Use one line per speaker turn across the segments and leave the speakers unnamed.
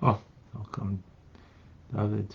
Oh, welcome, David.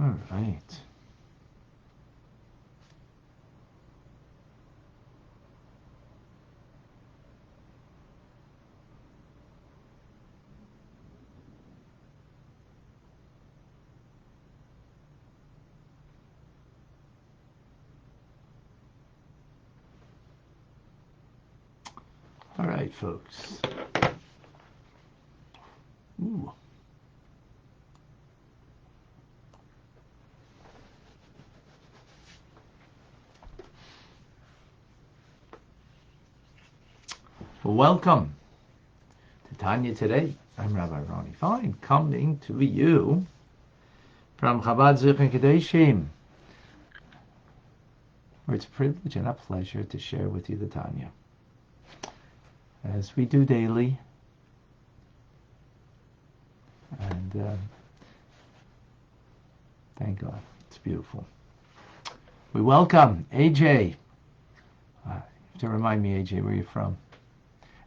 All right. All right, folks. Ooh. Welcome to Tanya Today. I'm Rabbi Ronnie Fine, coming to you from Chabad Zuchen Kadeshim, where it's a privilege and a pleasure to share with you the Tanya, as we do daily. And thank God, it's beautiful. We welcome AJ. You have to remind me, AJ, where you're from.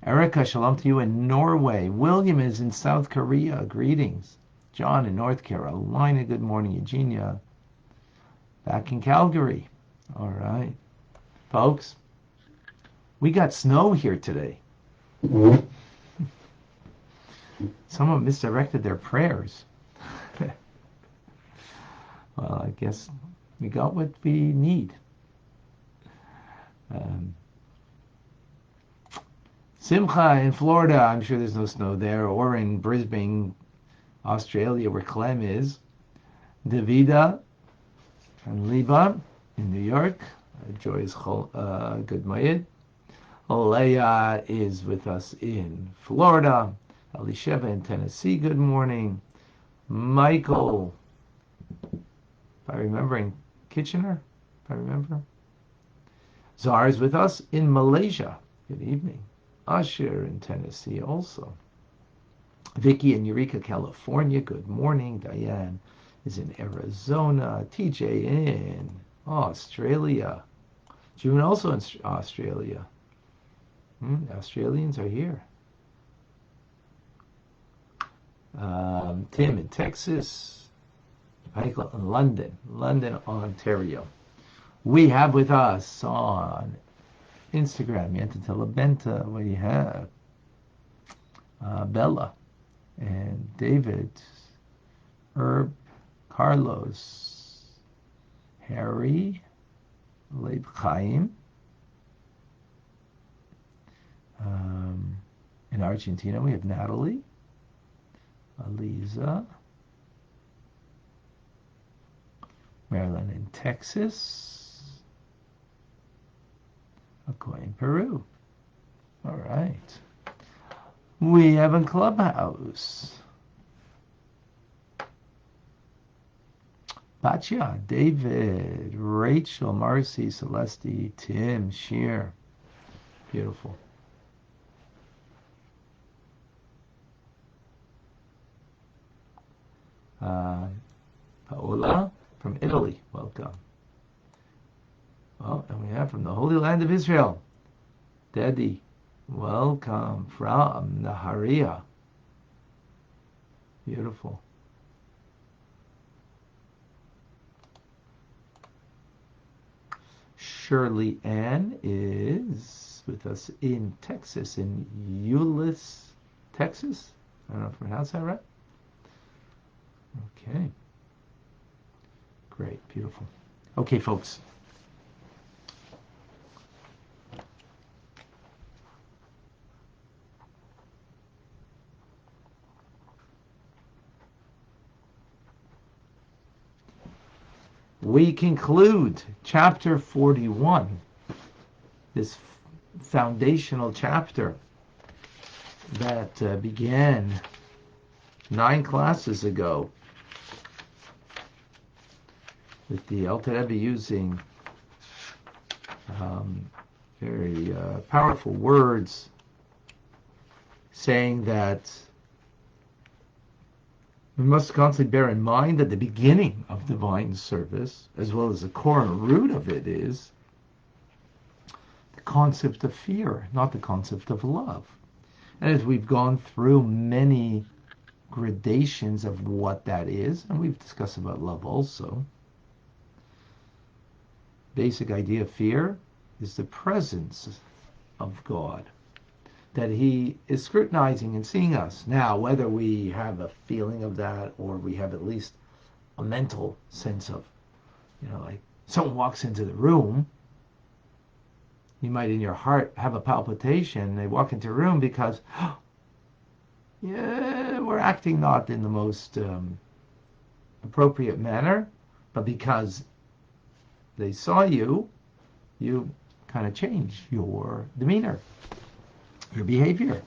Erica, shalom to you in Norway. William is in South Korea. Greetings. John in North Carolina. Good morning, Eugenia. Back in Calgary. All right. Folks, we got snow here today. Someone misdirected their prayers. Well, I guess we got what we need. Simcha in Florida, I'm sure there's no snow there, or in Brisbane, Australia, where Clem is. Davida and Liba in New York. Joy's Good Mayid. Leah is with us in Florida. Elisheva in Tennessee, good morning. Michael, if I remember, in Kitchener, if I remember. Zara is with us in Malaysia, good evening. Asher in Tennessee also. Vicky in Eureka, California, good morning. Diane is in Arizona. TJ in Australia. June also in Australia. Australians are here. Tim in Texas. Michael in London, Ontario. We have with us on Instagram, Yantantella Benta, what do you have? Bella and David, Herb, Carlos, Harry, Leib Chaim. In Argentina, we have Natalie, Aliza, Maryland in Texas, Acoy in Peru. All right. We have a Clubhouse. Batya, David, Rachel, Marcy, Celeste, Tim, Sheer. Beautiful. Paola from Italy, welcome. Well, and we have from the Holy Land of Israel, Daddy, welcome from Naharia. Beautiful. Shirley Ann is with us in Texas, in Euless, Texas. I don't know if I pronounced that right. Okay. Great, beautiful. Okay, folks. we conclude chapter 41, this foundational chapter that began 9 classes ago with the Alter Rebbe using very powerful words, saying that we must constantly bear in mind that the beginning of divine service, as well as the core and root of it, is the concept of fear, not the concept of love. And as we've gone through many gradations of what that is, and we've discussed about love also, basic idea of fear is the presence of God, that he is scrutinizing and seeing us. Now, whether we have a feeling of that or we have at least a mental sense of, like someone walks into the room, you might in your heart have a palpitation. They walk into a room because, we're acting not in the most appropriate manner, but because they saw you, you kind of change your demeanor, your behavior.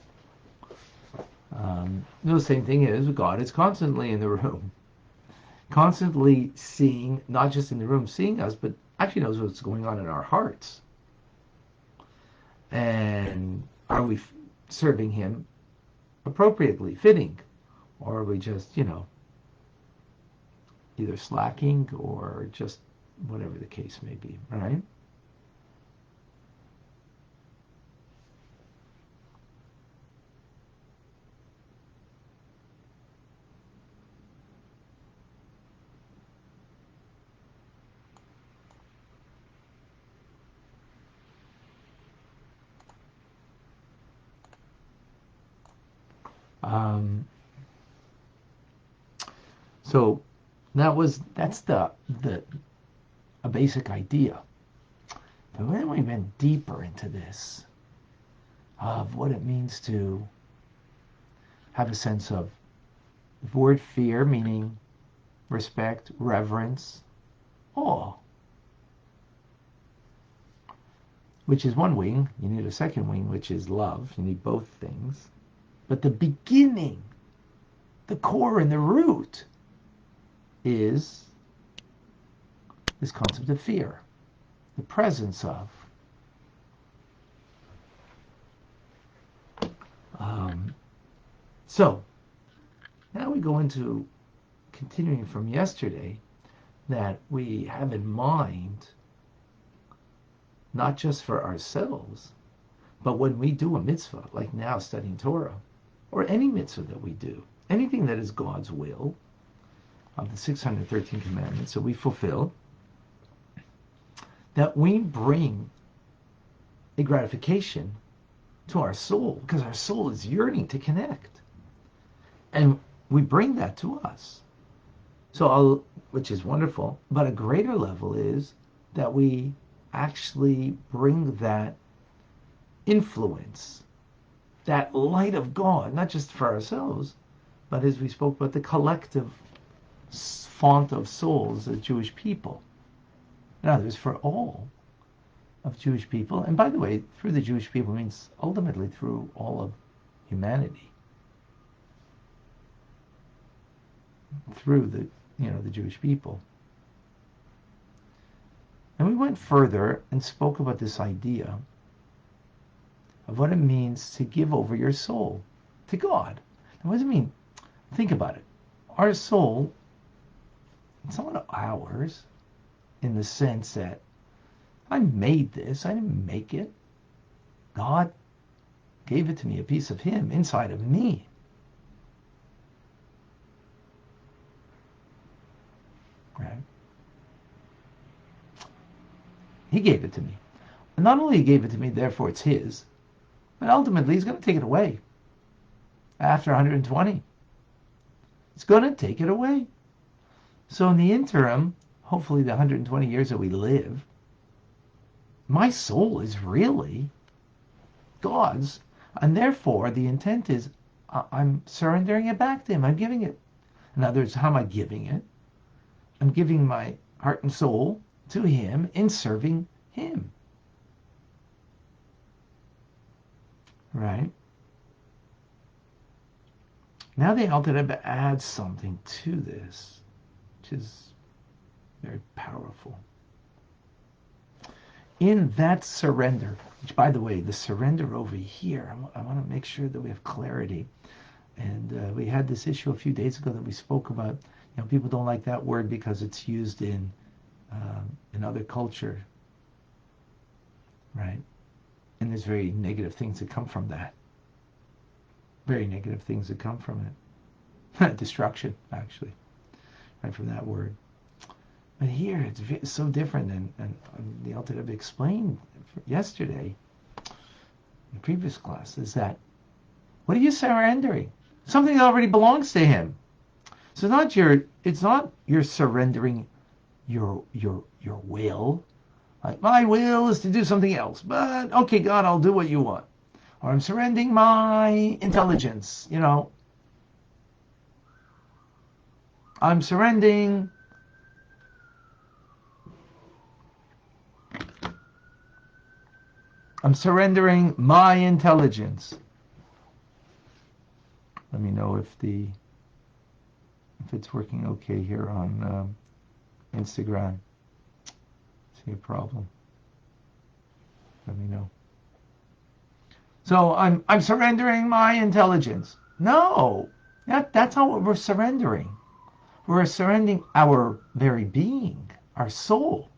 The same thing is God is constantly in the room, constantly seeing, not just in the room seeing us, but actually knows what's going on in our hearts. And are we serving him appropriately, fitting, or are we just, either slacking or just whatever the case may be, right? So that's a basic idea. But then we went deeper into this of what it means to have a sense of the word fear, meaning respect, reverence, awe, which is one wing. You need a second wing, which is love. You need both things. But the beginning, the core and the root is this concept of fear, the presence of. So now we go into continuing from yesterday, that we have in mind not just for ourselves, but when we do a mitzvah, like now studying Torah, or any mitzvah that we do, anything that is God's will, of the 613 commandments that we fulfill, that we bring a gratification to our soul, because our soul is yearning to connect. And we bring that to us. Which is wonderful, but a greater level is that we actually bring that influence, that light of God, not just for ourselves, but as we spoke about, the collective font of souls of Jewish people. In others, for all of Jewish people. And by the way, through the Jewish people means ultimately through all of humanity. Through the Jewish people. And we went further and spoke about this idea of what it means to give over your soul to God. Now, what does it mean? Think about it. Our soul, it's not ours in the sense that I made this, I didn't make it. God gave it to me, a piece of him inside of me. Right? He gave it to me. And not only he gave it to me, therefore it's his, but ultimately he's going to take it away after 120. He's going to take it away. So in the interim, hopefully the 120 years that we live, my soul is really God's, and therefore the intent is I'm surrendering it back to him. I'm giving it. In other words, how am I giving it? I'm giving my heart and soul to Him in serving Him. Right? Now the Alter Rebbe adds something to this, which is very powerful. In that surrender, which, by the way, the surrender over here, I want to make sure that we have clarity. And we had this issue a few days ago that we spoke about. People don't like that word because it's used in other culture, right? And there's very negative things that come from that. Very negative things that come from it. Destruction, actually, right from that word. But here it's so different, and the Alter Rebbe explained yesterday in the previous class is that what are you surrendering? Something that already belongs to Him. So it's not you're surrendering your will. Like, my will is to do something else, but okay, God, I'll do what you want. Or I'm surrendering my intelligence, I'm surrendering my intelligence. Let me know if it's working okay here on Instagram. See a problem? Let me know. So I'm surrendering my intelligence. No, that's not what we're surrendering. We're surrendering our very being, our soul.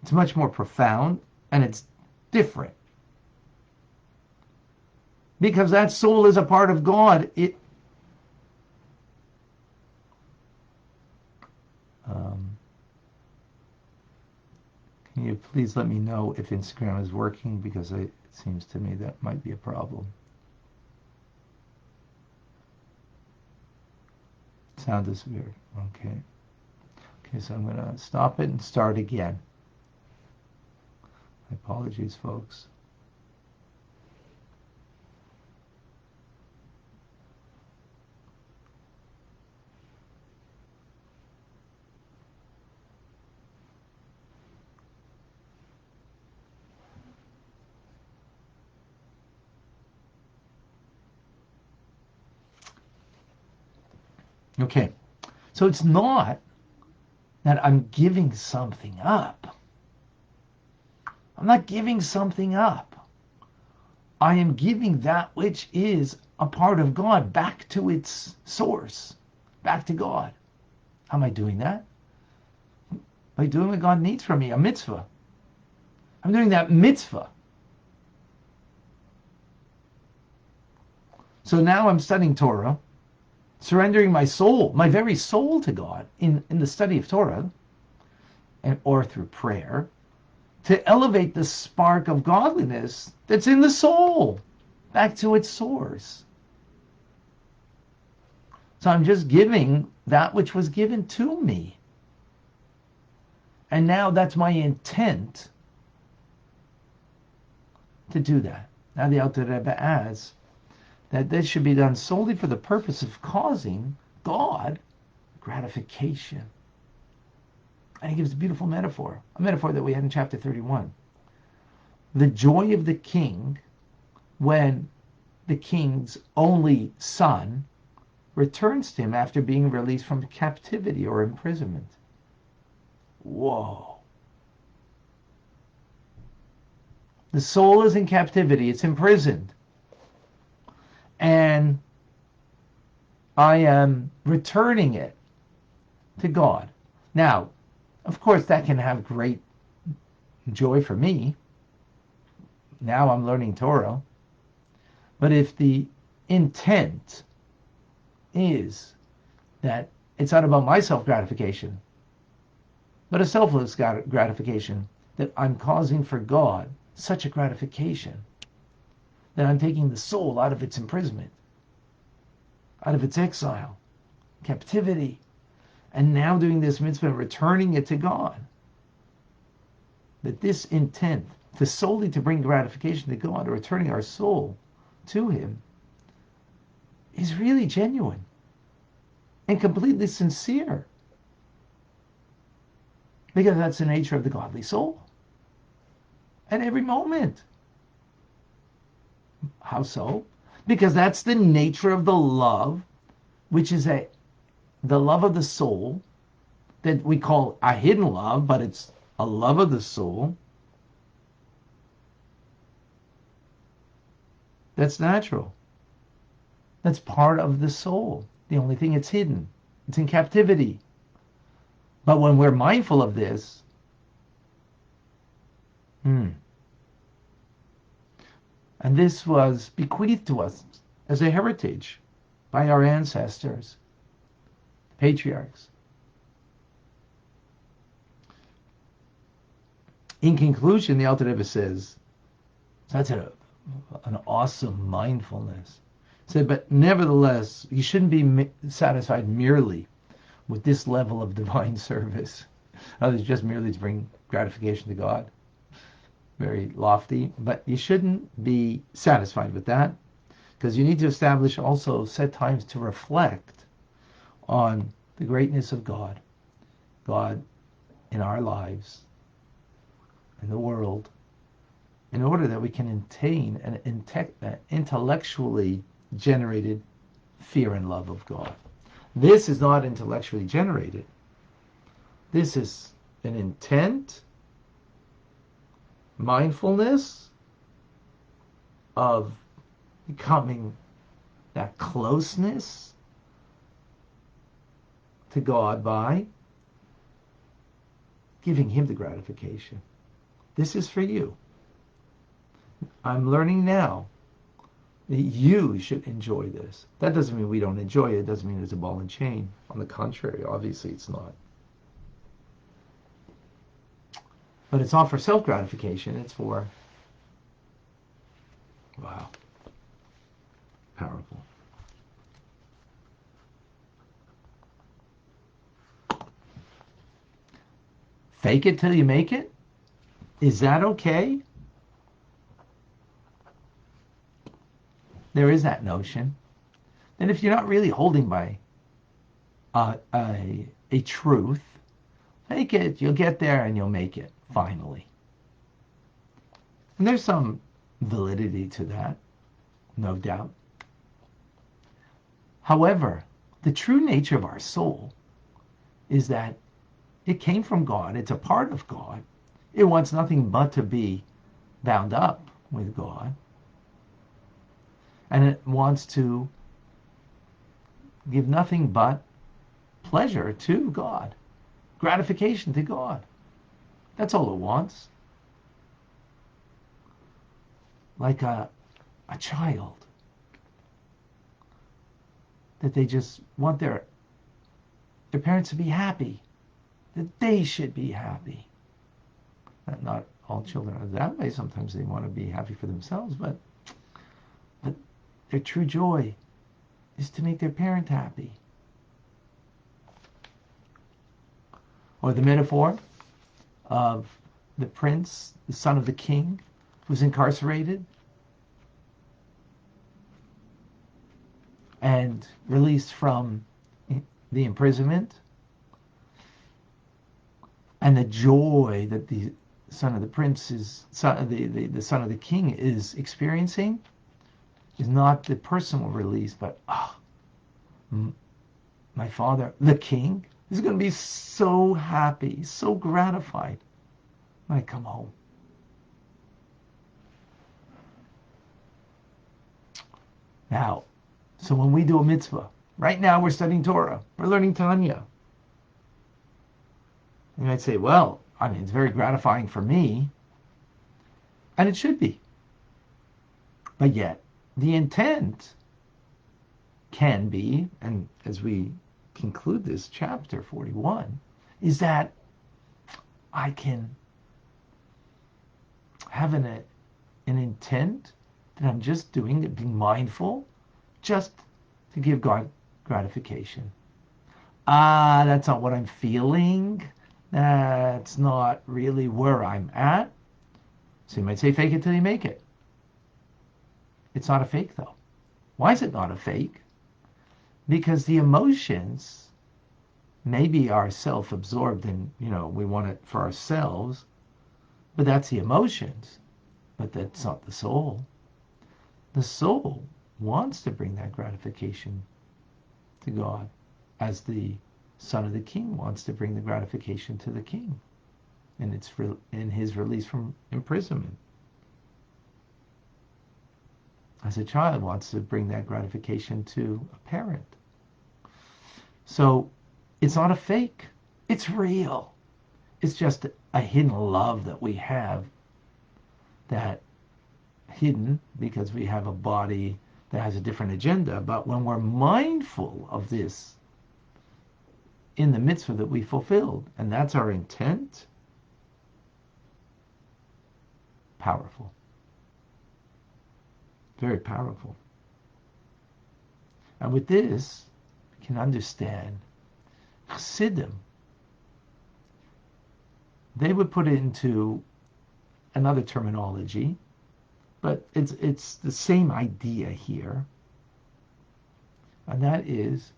It's much more profound and it's different. Because that soul is a part of God. Can you please let me know if Instagram is working, because it seems to me that might be a problem. Sound is weird. Okay, so I'm going to stop it and start again. My apologies, folks. Okay, so it's not that I'm giving something up. I'm not giving something up. I am giving that which is a part of God back to its source, back to God. How am I doing that? By doing what God needs from me, a mitzvah. I'm doing that mitzvah. So now I'm studying Torah, surrendering my soul, my very soul to God in the study of Torah, or through prayer, to elevate the spark of godliness that's in the soul back to its source. So I'm just giving that which was given to me. And now that's my intent to do that. Now the Alter Rebbe adds that this should be done solely for the purpose of causing God gratification. And he gives a beautiful metaphor, a metaphor that we had in chapter 31. The joy of the king when the king's only son returns to him after being released from captivity or imprisonment. Whoa. The soul is in captivity, it's imprisoned. And I am returning it to God. Now, of course, that can have great joy for me. Now I'm learning Torah. But if the intent is that it's not about my self-gratification, but a selfless gratification, that I'm causing for God such a gratification, that I'm taking the soul out of its imprisonment, out of its exile, captivity, and now doing this mitzvah, returning it to God. That this intent to solely to bring gratification to God, or returning our soul to Him, is really genuine and completely sincere. Because that's the nature of the godly soul. At every moment. How so? Because that's the nature of the love, which is the love of the soul that we call a hidden love, but it's a love of the soul. That's natural. That's part of the soul. The only thing it's hidden. It's in captivity. But when we're mindful of this, and this was bequeathed to us as a heritage by our ancestors, patriarchs. In conclusion, the Alter Rebbe says, that's an awesome mindfulness. He said, but nevertheless, you shouldn't be satisfied merely with this level of divine service. Others just merely to bring gratification to God. Very lofty, but you shouldn't be satisfied with that, because you need to establish also set times to reflect on the greatness of God in our lives, in the world, in order that we can attain an intellectually generated fear and love of God. This is not intellectually generated. This is an intent, mindfulness of becoming that closeness to God by giving Him the gratification. This is for you. I'm learning now that you should enjoy this. That doesn't mean we don't enjoy it. It doesn't mean it's a ball and chain. On the contrary, obviously it's not. But it's not for self-gratification. It's for, wow, powerful. Fake it till you make it? Is that okay? There is that notion that if you're not really holding by a truth, fake it, you'll get there and you'll make it, finally. And there's some validity to that, no doubt. However, the true nature of our soul is that it came from God, it's a part of God. It wants nothing but to be bound up with God. And it wants to give nothing but pleasure to God, gratification to God. That's all it wants. Like a child, that they just want their parents to be happy, that they should be happy. Not all children are that way. Sometimes they want to be happy for themselves, but their true joy is to make their parent happy. Or the metaphor of the prince, the son of the king, who's incarcerated and released from the imprisonment, and the joy that the son of the prince is, the son of the king is experiencing, is not the personal release, but my father, the king, is going to be so happy, so gratified when I come home. Now, so when we do a mitzvah, right now we're studying Torah, we're learning Tanya. You might say, well, I mean, it's very gratifying for me, and it should be. But yet, the intent can be, and as we conclude this chapter 41, is that I can have an intent that I'm just doing it, being mindful, just to give God gratification. That's not what I'm feeling. That's not really where I'm at. So you might say, fake it till you make it. It's not a fake, though. Why is it not a fake? Because the emotions maybe are self-absorbed and, we want it for ourselves, but that's the emotions. But that's not the soul. The soul wants to bring that gratification to God, as the son of the king wants to bring the gratification to the king, and it's in his release from imprisonment. As a child wants to bring that gratification to a parent. So it's not a fake. It's real. It's just a hidden love that we have, that hidden because we have a body that has a different agenda. But when we're mindful of this in the mitzvah that we fulfilled, and that's our intent, powerful. Very powerful. And with this, we can understand Chassidim. They would put it into another terminology, but it's the same idea here, and that is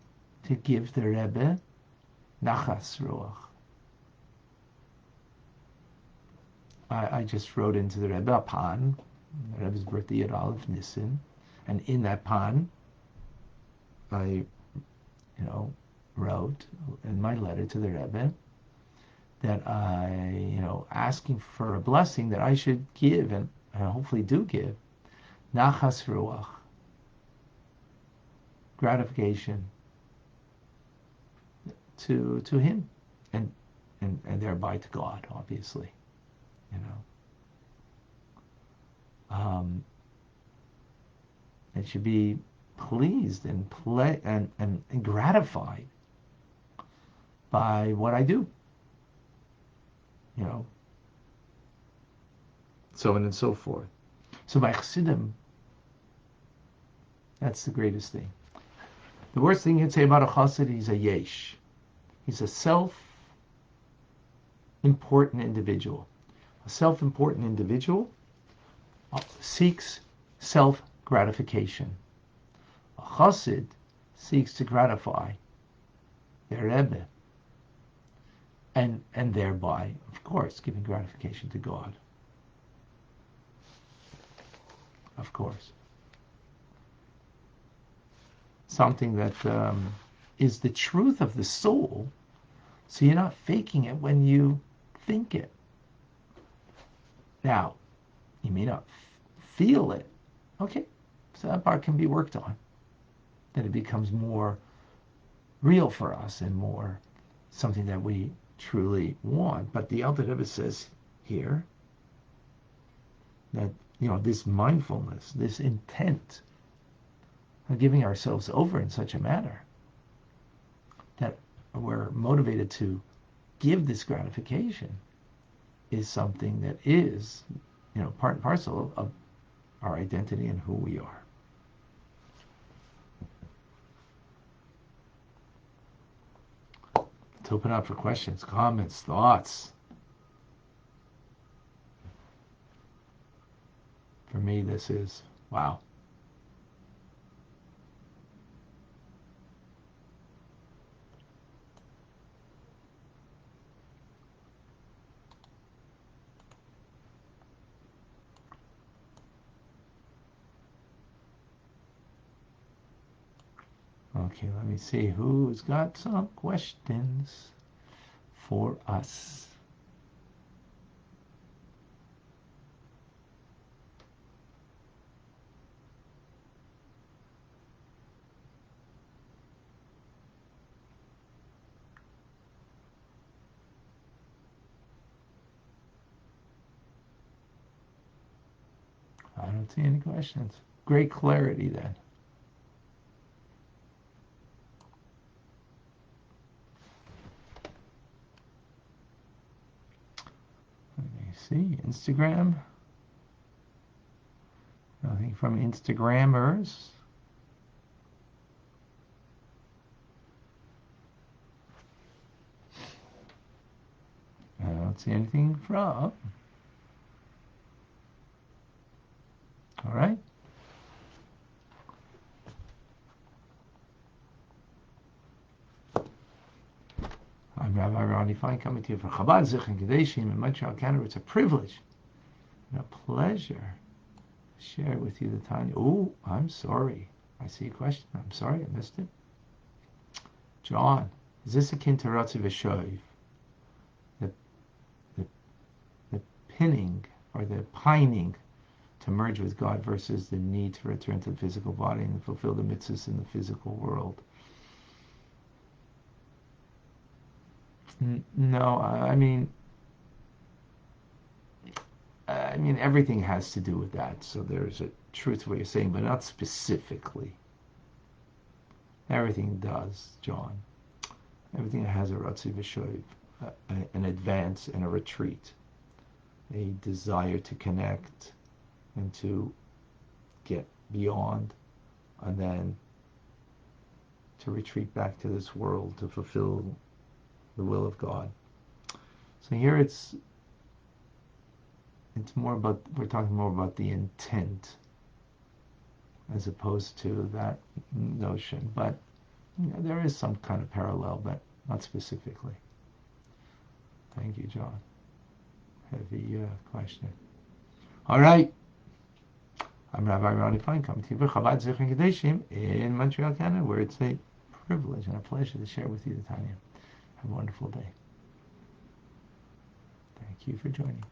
to give the Rebbe nachas ruach. I just wrote into the Rebbe a pan, the Rebbe's birthday at Aleph Nissen, and in that pan, I, wrote in my letter to the Rebbe that I, asking for a blessing that I should give, and hopefully do give, nachas ruach, gratification to him, and thereby to God, obviously, it should be pleased and gratified by what I do, so on and so forth. So by Chassidim, that's the greatest thing. The worst thing you can say about a chassid, he's a yesh. He's a self-important individual. A self-important individual seeks self-gratification. A chassid seeks to gratify their Rebbe, and thereby, of course, giving gratification to God. Of course. Something that is the truth of the soul, so you're not faking it when you think it. Now, you may not feel it. Okay, so that part can be worked on. Then it becomes more real for us and more something that we truly want. But the Alter Rebbe says here that, this mindfulness, this intent of giving ourselves over in such a manner that we're motivated to give this gratification is something that is, part and parcel of our identity and who we are. Let's open up for questions, comments, thoughts. For me, this is, wow. Okay, let me see who's got some questions for us. I don't see any questions. Great clarity then. Let me see. Instagram. Nothing from Instagrammers. I don't see anything from. All right. Ronnie Fine coming to you for Chabad Zichron Kadeshim in Montreal, Canada. It's a privilege and a pleasure to share with you the Tanya. Oh, I'm sorry. I see a question. I'm sorry, I missed it. John, is this akin to Ratzi V'Shoiv? The pinning or the pining to merge with God versus the need to return to the physical body and fulfill the mitzvahs in the physical world. No, I mean everything has to do with that. So there's a truth to what you're saying, but not specifically. Everything does, John. Everything has a Ratzi V'Shoiv, an advance and a retreat, a desire to connect and to get beyond, and then to retreat back to this world to fulfill the will of God. So here it's more about, we're talking more about the intent as opposed to that notion, but there is some kind of parallel, but not specifically. Thank you, John. Heavy question. All right. I'm Rabbi Ronnie Fine, coming to you for Chabad Zichron Kadeshim in Montreal, Canada, where it's a privilege and a pleasure to share with you the Tanya. Have a wonderful day. Thank you for joining.